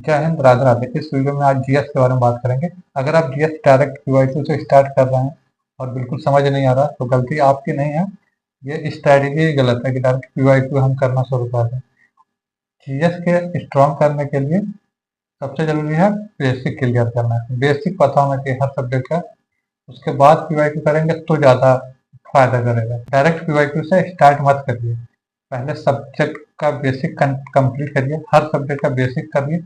जय हिंद, राधे राधे। इस वीडियो में आज जीएस के बारे में बात करेंगे। अगर आप जीएस डायरेक्ट पीवाईक्यू से स्टार्ट कर रहे हैं और बिल्कुल समझ नहीं आ रहा तो गलती आपकी नहीं है, ये स्ट्रैटेजी ही गलत है कि डायरेक्ट पीवाईक्यू हम करना शुरू कर दें। जीएस के स्ट्रॉन्ग करने के लिए सबसे जरूरी है बेसिक क्लियर करना है, बेसिक पता होना चाहिए हर सब्जेक्ट का। उसके बाद पीवाईक्यू करेंगे तो ज़्यादा फायदा करेगा। डायरेक्ट पीवाईक्यू से स्टार्ट मत करिए, पहले सब्जेक्ट का बेसिक कंप्लीट करिए, हर सब्जेक्ट का बेसिक करिए,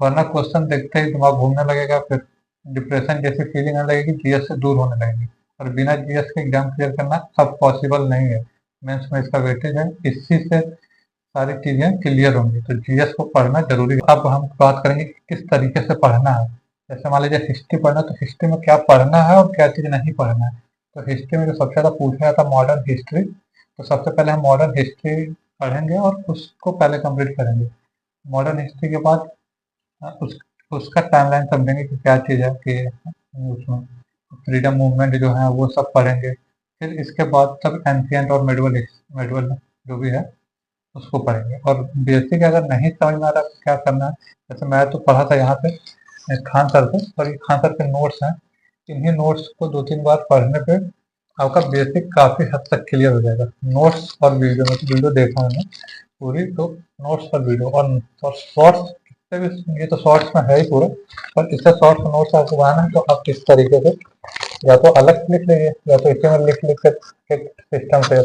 वरना क्वेश्चन देखते ही दिमाग घूमने लगेगा, फिर डिप्रेशन जैसी फीलिंग आने लगेगी, जीएस से दूर होने लगेगी। और बिना जीएस के एग्जाम क्लियर करना अब पॉसिबल नहीं है। मेंस में इसका वेटेज है, इसी से सारी चीजें क्लियर होंगी। तो जीएस को पढ़ना जरूरी है। अब हम बात करेंगे कि किस तरीके से पढ़ना है। जैसे मान लीजिए हिस्ट्री पढ़ना, तो हिस्ट्री में क्या पढ़ना है और क्या चीज नहीं पढ़ना है। तो हिस्ट्री में जो सबसे ज्यादा पूछा जाता है मॉडर्न हिस्ट्री, तो सबसे पहले हम मॉडर्न हिस्ट्री पढ़ेंगे और उसको पहले कंप्लीट करेंगे। मॉडर्न हिस्ट्री के बाद उस उसका टाइमलाइन समझेंगे कि क्या चीज़ है, कि उसमें फ्रीडम मूवमेंट जो है वो सब पढ़ेंगे। फिर इसके बाद सब एंशियंट और मेडवल जो भी है उसको पढ़ेंगे। और बेसिक अगर नहीं समझ में आ रहा क्या करना है, जैसे मैं तो पढ़ा था यहाँ पे खान सर से, और ये खान सर के नोट्स हैं। इन्हीं नोट्स को 2-3 बार पढ़ने पे आपका बेसिक काफ़ी हद तक क्लियर हो जाएगा। नोट्स और वीडियो में, तो वीडियो देखा मैंने पूरी, तो नोट्स पर वीडियो और शॉर्ट्स से भी, ये तो शॉर्ट्स में है ही पूरा, पर इससे शॉर्ट्स नोट्स आपको बनाना है तो आप इस तरीके से या तो अलग से लिख लीजिए या तो इसी में लिख लिख कर एक सिस्टम से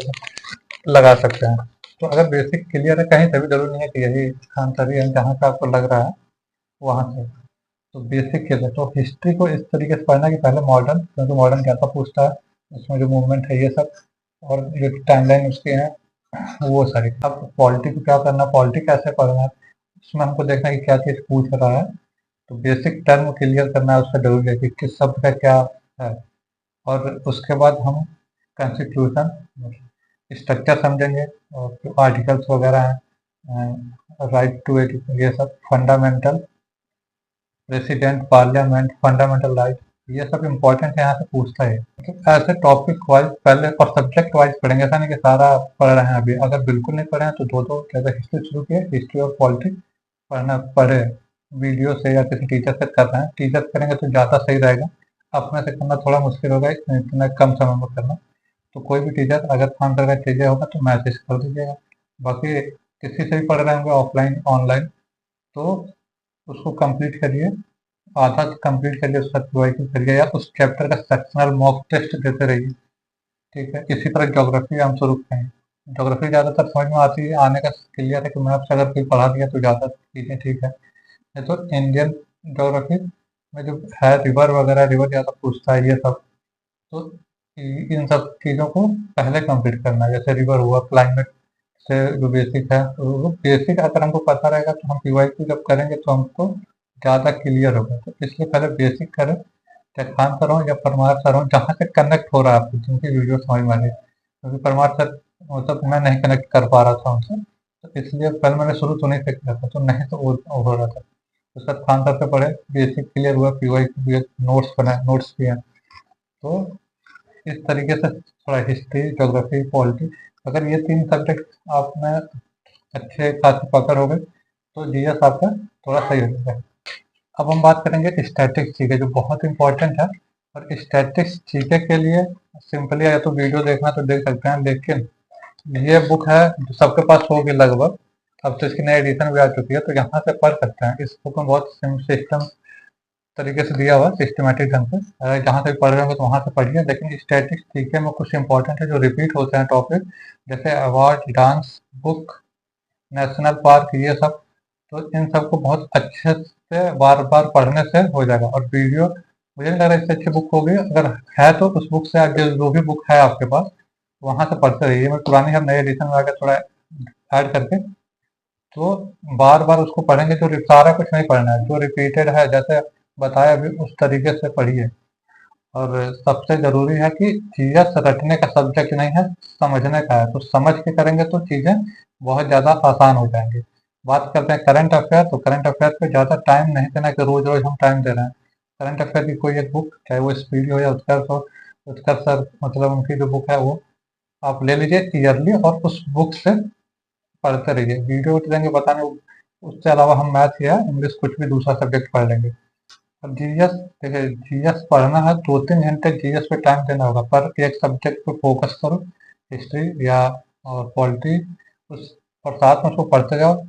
लगा सकते हैं। तो अगर बेसिक क्लियर है, कहीं से भी जरूरी नहीं है कि यही खान सर ही है, जहाँ से आपको लग रहा है वहाँ से। तो बेसिक क्लियर है, तो हिस्ट्री को इस तरीके से पढ़ना कि पहले मॉडर्न, क्योंकि मॉडर्न क्या पूछता है, उसमें जो मूवमेंट है ये सब, और जो टाइमलाइन उसके हैं वो सारी। अब पॉलिटी को क्या करना, पॉलिटी कैसे पढ़ना है, उसमें हमको देखना है कि क्या चीज़ पूछ रहा है। तो बेसिक टर्म क्लियर करना है, उसका जरूरी है कि किस शब्द का क्या है। और उसके बाद हम कॉन्स्टिट्यूशन स्ट्रक्चर समझेंगे, और जो आर्टिकल्स वगैरह हैं, राइट टू एजुकेशन, ये सब fundamental, president, parliament, fundamental right, ये सब इम्पोर्टेंट है, यहाँ से पूछता है। तो ऐसे टॉपिक वाइज पहले और सब्जेक्ट वाइज पढ़ेंगे, ऐसा नहीं कि सारा पढ़ रहे हैं अभी। अगर बिल्कुल नहीं पढ़े हैं तो दो दो, जैसे हिस्ट्री शुरू किए, हिस्ट्री और पॉलिटिक्स पढ़ना पढ़े, वीडियो से या किसी टीचर से कर रहे हैं, टीचर से करेंगे तो ज़्यादा सही रहेगा। अपने से करना थोड़ा मुश्किल होगा इतना कम समय में करना। तो कोई भी टीचर अगर फोन करके चाहिए होगा तो मैसेज कर दीजिएगा। बाकी किसी से भी पढ़ रहे होंगे ऑफलाइन ऑनलाइन, तो उसको कंप्लीट करिए, आधा कंप्लीट करिए, उसका रिवाइज करिए, या उस चैप्टर का सेक्शनल मॉक टेस्ट देते रहिए। ठीक है, इसी तरह ज्योग्राफी हम शुरू करेंगे। ज्योग्राफी ज़्यादातर समझ में आती है, आने का क्लियर है कि मैप से अगर कोई पढ़ा दिया तो ज़्यादा चीज़ें ठीक है। ये तो इंडियन ज्योग्राफी में जो है रिवर वगैरह, रिवर ज़्यादा पूछता है ये सब। तो इन सब चीज़ों को पहले कंप्लीट करना है। जैसे रिवर हुआ, क्लाइमेट से जो बेसिक है, तो बेसिक अगर हमको पता रहेगा तो हम पीवाईक्यू जब करेंगे तो हमको ज़्यादा क्लियर होगा। तो इसलिए पहले बेसिक करें, चाहे खान सर हो या परमार सर हो, जहाँ से कनेक्ट हो रहा है आपको, जिनकी वीडियो समझ में आ रही है। क्योंकि परमार सर मतलब मैं नहीं कनेक्ट कर पा रहा था उनसे, तो इसलिए पहले मैंने शुरू तो नहीं से किया था, तो नहीं तो वो हो रहा था। तो सर खान सर से पढ़े, बेसिक क्लियर हुआ, पीवाईक्यू भी, नोट्स बनाए, नोट्स भी हैं। तो इस तरीके से थोड़ा हिस्ट्री, ज्योग्राफी, पॉलिटी, अगर ये 3 सब्जेक्ट आप में अच्छे खासे पकड़ हो गए तो जीएस आपका थोड़ा सही हो जाएगा। अब हम बात करेंगे स्टैटिक्स जीके, जो बहुत इंपॉर्टेंट है। और स्टैटिक्स जीके के लिए सिंपली या तो वीडियो देखना तो देख सकते हैं, लेकिन ये बुक है जो सबके पास होगी लगभग, अब तो इसकी नई एडिशन भी आ चुकी है, तो यहाँ से पढ़ सकते हैं। इस बुक में बहुत सिस्टम तरीके से दिया हुआ, सिस्टमेटिक ढंग से। जहाँ से पढ़ रहे होंगे तो वहाँ से पढ़िए, लेकिन स्टैटिक्स जीके में कुछ इंपॉर्टेंट है जो रिपीट होते हैं टॉपिक, जैसे award, dance, book, national park, ये सब। तो इन सबको बहुत अच्छे से बार बार पढ़ने से हो जाएगा। और वीडियो, मुझे नहीं लग रहा इससे अच्छी बुक होगी, अगर है तो उस बुक से आगे जो भी बुक है आपके पास वहाँ से पढ़ते रहिए। मैं पुरानी हम नए एडिशन में आकर थोड़ा ऐड करके, तो बार बार उसको पढ़ेंगे। जो सारा कुछ नहीं पढ़ना है, जो रिपीटेड है जैसे बताया अभी उस तरीके से पढ़िए। और सबसे ज़रूरी है कि जीएस रटने का सब्जेक्ट नहीं है, समझने का है। तो समझ के करेंगे तो चीज़ें बहुत ज़्यादा आसान हो जाएंगी। बात करते हैं करंट अफेयर, तो करंट अफेयर पे ज़्यादा टाइम नहीं देना कि रोज़ रोज़ हम टाइम दे रहे हैं। करंट अफेयर की कोई एक बुक, चाहे वो स्पीड हो या उत्कर्ष हो, उत्कर्ष सर मतलब उनकी जो बुक है वो आप ले लीजिए ईयरली, और उस बुक से पढ़ते रहिए। वीडियो देंगे बताने, उसके अलावा हम मैथ या इंग्लिश कुछ भी दूसरा सब्जेक्ट पढ़ लेंगे। अब जीएस, देखिए जीएस पढ़ना है 2-3 घंटे जीएस पे टाइम देना होगा, पर एक सब्जेक्ट पे फोकस करो, हिस्ट्री या और पॉलिटी, उस और साथ में उसको पढ़ते जाओ।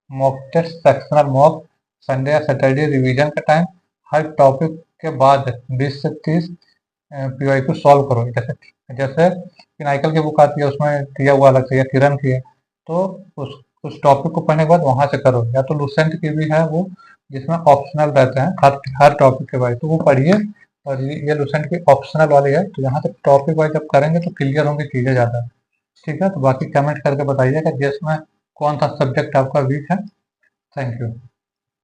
Mock test, sectional mock, Sunday या सैटरडे रिवीजन का टाइम, हर टॉपिक के बाद 20 से 30 पीवाई को सॉल्व करो। जैसे जैसे पिनाइकल की बुक आती है उसमें दिया हुआ अलग से, या किरण की है, तो उस टॉपिक को पढ़ने के बाद वहां से करो। या तो लुसेंट की भी है वो, जिसमें ऑप्शनल रहते हैं हर टॉपिक के बाद, तो वो पढ़िए। और ये लुसेंट की ऑप्शनल वाली है, तो यहाँ से टॉपिक वाइज जब करेंगे तो क्लियर होंगे चीज़ें ज़्यादा। ठीक है, तो बाकी कमेंट करके बताइएगा जिसमें कौन सा सब्जेक्ट आपका वीक है। Thank you.